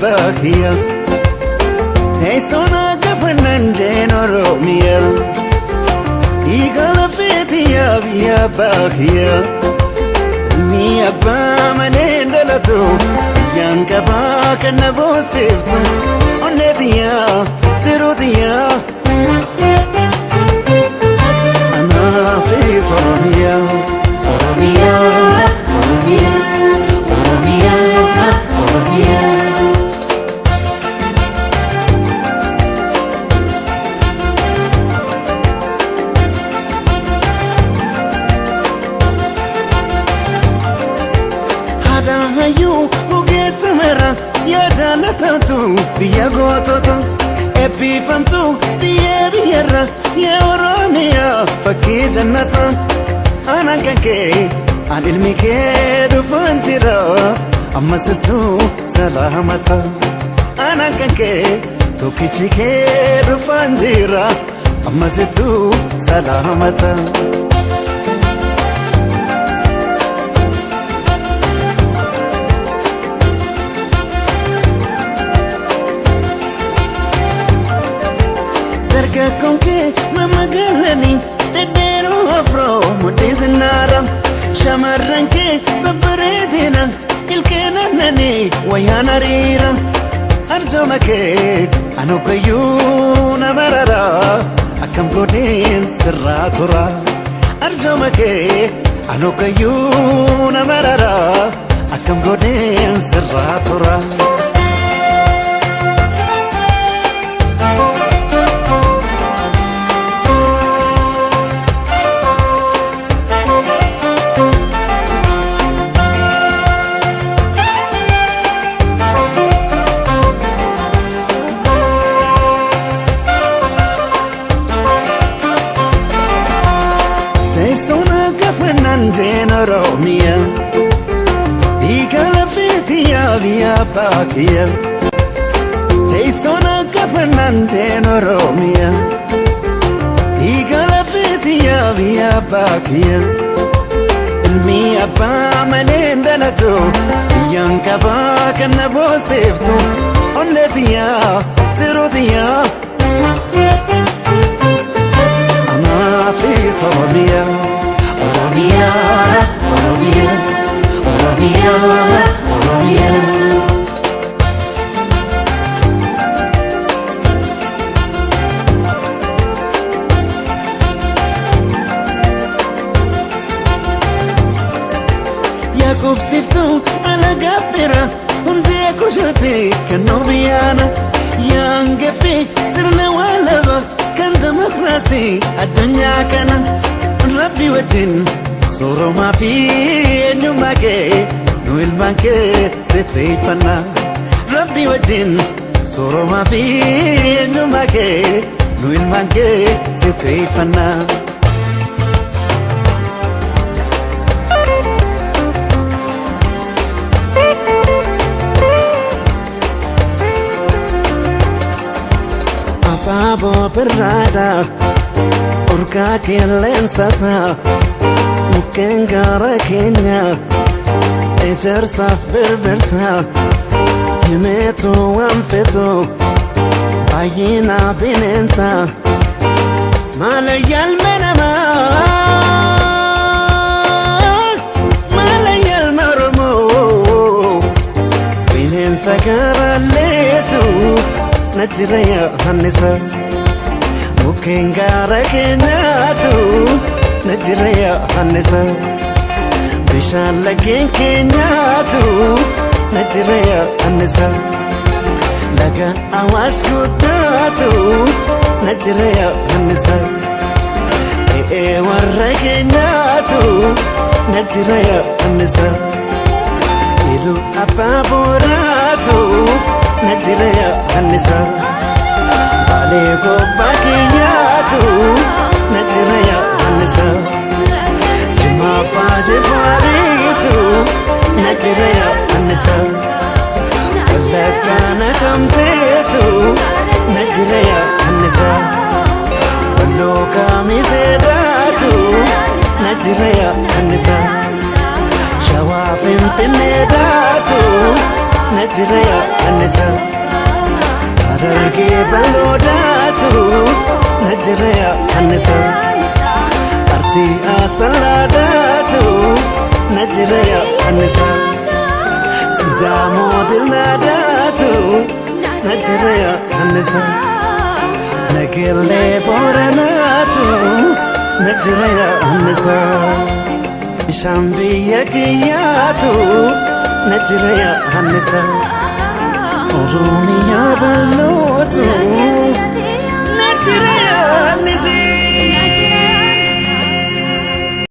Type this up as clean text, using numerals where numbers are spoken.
bakia Tesona kapananjen oromiyaa Igala fetiya via bakia Mi abba manendalato Yanka baka nabosiftu Onetiya tirutiya Anafis oromiyaa Oromiyaa Oromiyaa Hadahayu ugetamera ya jalatatu biya gototo epifamtu biya biyarra ya oromiyaa fakki jannata anankanke anilmike dufanjira ammasitu salamata anankanke tokichike dufanjira ammasitu salamata Konke mama garani dedero afro mudizinara shamaranke babaredina ilkena nani wayana rira arjomake anukayuna marara akam godin sirratura arjomake anukayuna marara akam godin sirratura Jen oromiyaa Igala fetiya via bakia Teisona kafanan jen oromiyaa Igala fetiya via bakia Ilmi abba manendalato Yanka baka nabosiftu Onetiya tirutiya Anafis oromiyaa Oromiyaa, Oromiyaa, Oromiyaa, Oromiyaa Yakub siftu ala gafira Hunde kushati kanobiyana Yangefi sirna walaba Kan demokrasi adunya kana Rabbi wajin soroma fi enyumake nu ilmanke sitefana Rabbi wajin soroma fi enyumake nu ilmanke sitefana Apabo perrada Urka kelensasa Mukengara kenya Ejersaf berberta Himetu amfetu Ayina binensa Malayal menama Malayal marumo Binensa garaletu Najiraya hanisa Mukengara kenyatu Najiraya hanisa Bishala kenyatu Najiraya hanisa Laga awash kutatu Najiraya hanisa warra kenyatu Najiraya hanisa Ilu ababuratu Najiraya hanisa Balego bakiyatu Najiraya hanisa Jima baje faritu Najiraya hanisa Walakana kampetu Najiraya hanisa Waloka misedatu Najiraya hanisa Shawafin pinedatu najiraya annisa harargee bal'oodhaatu najiraya annisa arsii asalaadhaatu najiraya annisa sidaamoo dillaadhaatu najiraya annisa nageellee booranaatu najiraya annisa bishaan biyya kiyyaatu najiraya annisa oromiyaa bal'oo